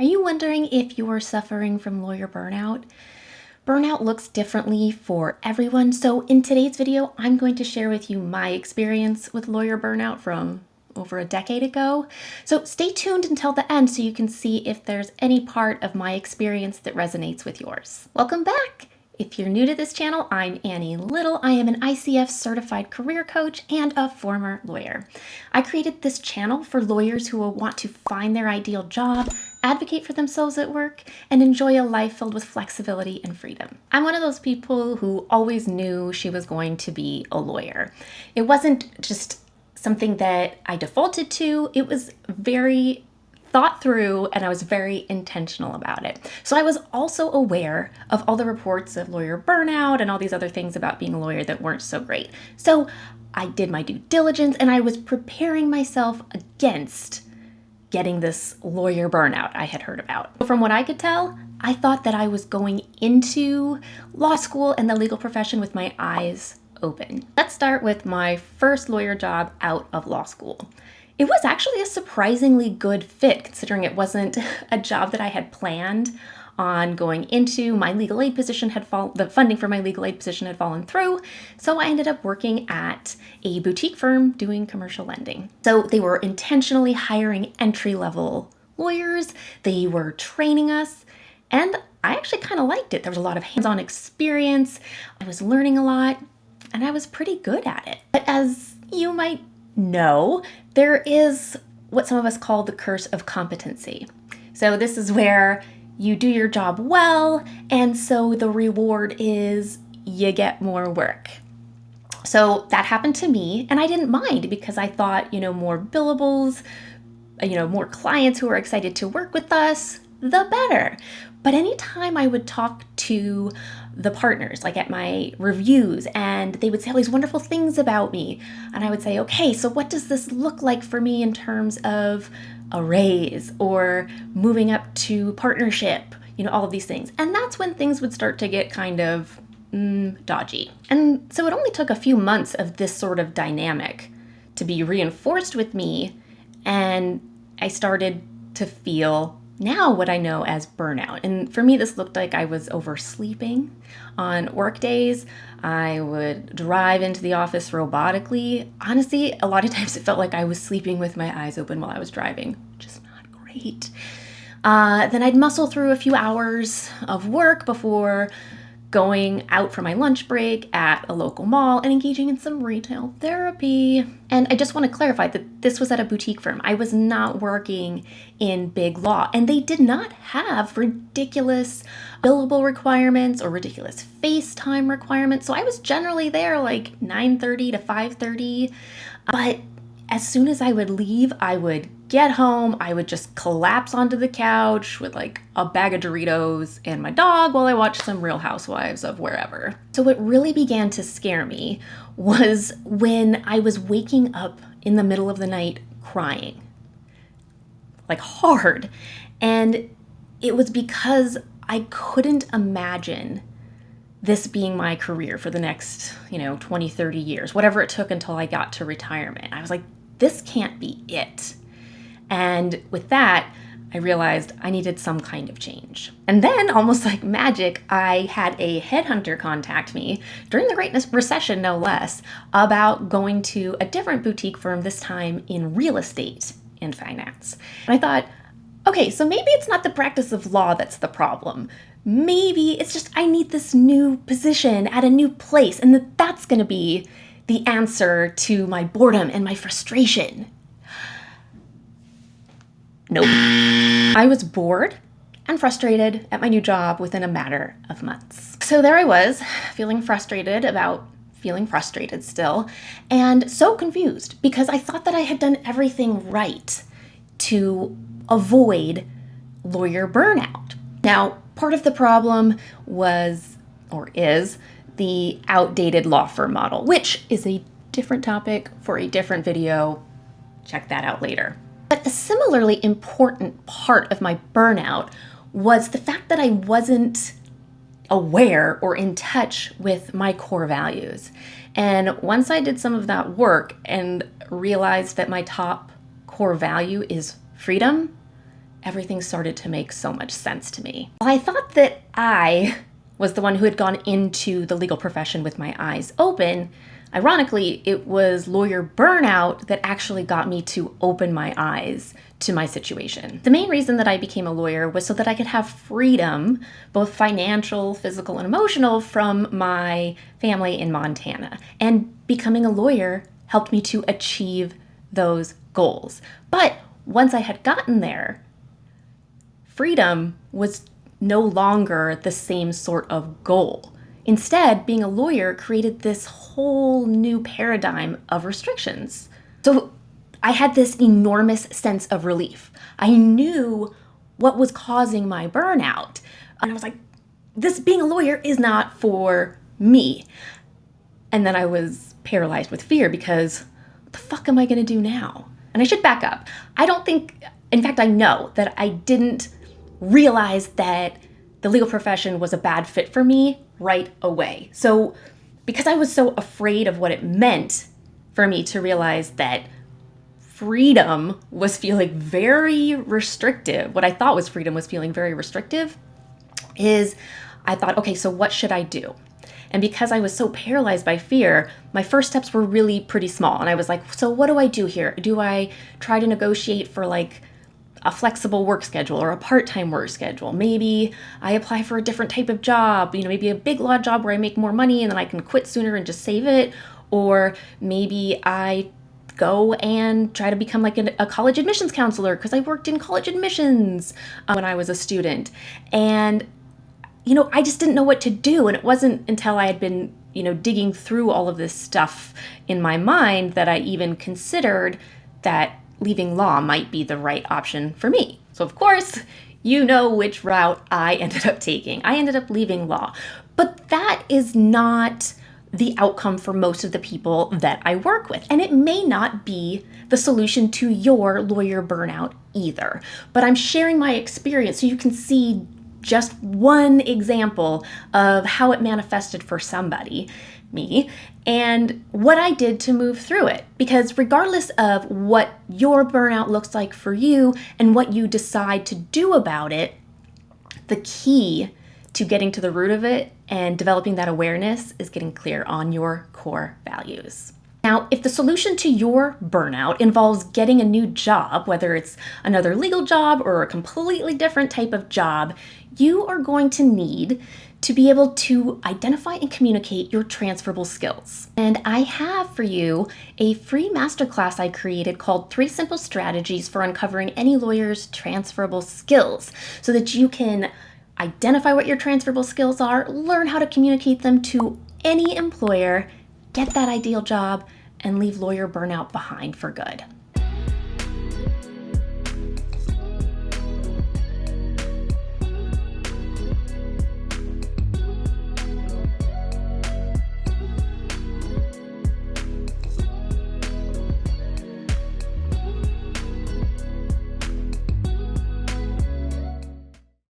Are you wondering if you're suffering from lawyer burnout? Burnout looks differently for everyone, so in today's video, I'm going to share with you my experience with lawyer burnout from over a decade ago. So stay tuned until the end so you can see if there's any part of my experience that resonates with yours. Welcome back! If you're new to this channel, I'm Annie Little. I am an ICF certified career coach and a former lawyer. I created this channel for lawyers who will want to find their ideal job, advocate for themselves at work, and enjoy a life filled with flexibility and freedom. I'm one of those people who always knew she was going to be a lawyer. It wasn't just something that I defaulted to. It was very thought through, and I was very intentional about it. So I was also aware of all the reports of lawyer burnout and all these other things about being a lawyer that weren't so great. So I did my due diligence and I was preparing myself against getting this lawyer burnout I had heard about. From what I could tell, I thought that I was going into law school and the legal profession with my eyes open. Let's start with my first lawyer job out of law school. It was actually a surprisingly good fit considering it wasn't a job that I had planned on going into. My legal aid position the funding for my legal aid position had fallen through, so I ended up working at a boutique firm doing commercial lending. So they were intentionally hiring entry-level lawyers, they were training us, and I actually kind of liked it. There was a lot of hands-on experience, I was learning a lot, and I was pretty good at it. But as you might know, there is what some of us call the curse of competency. So this is where you do your job well, and so the reward is you get more work. So that happened to me, and I didn't mind because I thought, more billables, more clients who are excited to work with us, the better. But anytime I would talk to the partners, like at my reviews, and they would say all these wonderful things about me, and I would say, okay, so what does this look like for me in terms of a raise or moving up to partnership, all of these things. And that's when things would start to get kind of dodgy. And so it only took a few months of this sort of dynamic to be reinforced with me, and I started to feel now what I know as burnout. And for me, this looked like I was oversleeping on work days. I would drive into the office robotically. Honestly, a lot of times it felt like I was sleeping with my eyes open while I was driving, which is not great. Then I'd muscle through a few hours of work before going out for my lunch break at a local mall and engaging in some retail therapy. And I just want to clarify that this was at a boutique firm. I was not working in big law, and they did not have ridiculous billable requirements or ridiculous face time requirements. So I was generally there like 9:30 to 5:30, but as soon as I would leave, I would get home, I would just collapse onto the couch with like a bag of Doritos and my dog while I watched some Real Housewives of wherever. So what really began to scare me was when I was waking up in the middle of the night crying, like hard. And it was because I couldn't imagine this being my career for the next, 20, 30 years, whatever it took until I got to retirement. I was like, this can't be it. And with that, I realized I needed some kind of change. And then, almost like magic, I had a headhunter contact me during the Great Recession, no less, about going to a different boutique firm, this time in real estate and finance. And I thought, okay, so maybe it's not the practice of law that's the problem. Maybe it's just I need this new position at a new place, and that's going to be the answer to my boredom and my frustration. Nope. I was bored and frustrated at my new job within a matter of months. So there I was, feeling frustrated about feeling frustrated still, and so confused because I thought that I had done everything right to avoid lawyer burnout. Now, part of the problem was, or is, the outdated law firm model, which is a different topic for a different video. Check that out later. But a similarly important part of my burnout was the fact that I wasn't aware or in touch with my core values. And once I did some of that work and realized that my top core value is freedom everything started to make so much sense to me. Well, I thought that I was the one who had gone into the legal profession with my eyes open. Ironically, it was lawyer burnout that actually got me to open my eyes to my situation. The main reason that I became a lawyer was so that I could have freedom, both financial, physical, and emotional, from my family in Montana. And becoming a lawyer helped me to achieve those goals. But once I had gotten there, freedom was no longer the same sort of goal. Instead, being a lawyer created this whole new paradigm of restrictions. So I had this enormous sense of relief. I knew what was causing my burnout. And I was like, this being a lawyer is not for me. And then I was paralyzed with fear because what the fuck am I going to do now? And I should back up. I don't think, in fact, I know that I didn't realize that the legal profession was a bad fit for me right away. So because I was so afraid of what it meant for me to realize that freedom was feeling very restrictive, what I thought was freedom was feeling very restrictive, is I thought, okay, so what should I do? And because I was so paralyzed by fear, my first steps were really pretty small. And I was like, so what do I do here? Do I try to negotiate for like a flexible work schedule or a part-time work schedule? Maybe I apply for a different type of job, maybe a big law job where I make more money and then I can quit sooner and just save it. Or maybe I go and try to become like a college admissions counselor because I worked in college admissions when I was a student. And, I just didn't know what to do. And it wasn't until I had been, digging through all of this stuff in my mind that I even considered that leaving law might be the right option for me. So of course, you know which route I ended up taking. I ended up leaving law. But that is not the outcome for most of the people that I work with. And it may not be the solution to your lawyer burnout either. But I'm sharing my experience so you can see just one example of how it manifested for somebody, me, and what I did to move through it. Because regardless of what your burnout looks like for you and what you decide to do about it, the key to getting to the root of it and developing that awareness is getting clear on your core values. Now, if the solution to your burnout involves getting a new job, whether it's another legal job or a completely different type of job, you are going to need to be able to identify and communicate your transferable skills. And I have for you a free masterclass I created called 3 Simple Strategies for Uncovering Any Lawyer's Transferable Skills, so that you can identify what your transferable skills are, learn how to communicate them to any employer, get that ideal job, and leave lawyer burnout behind for good.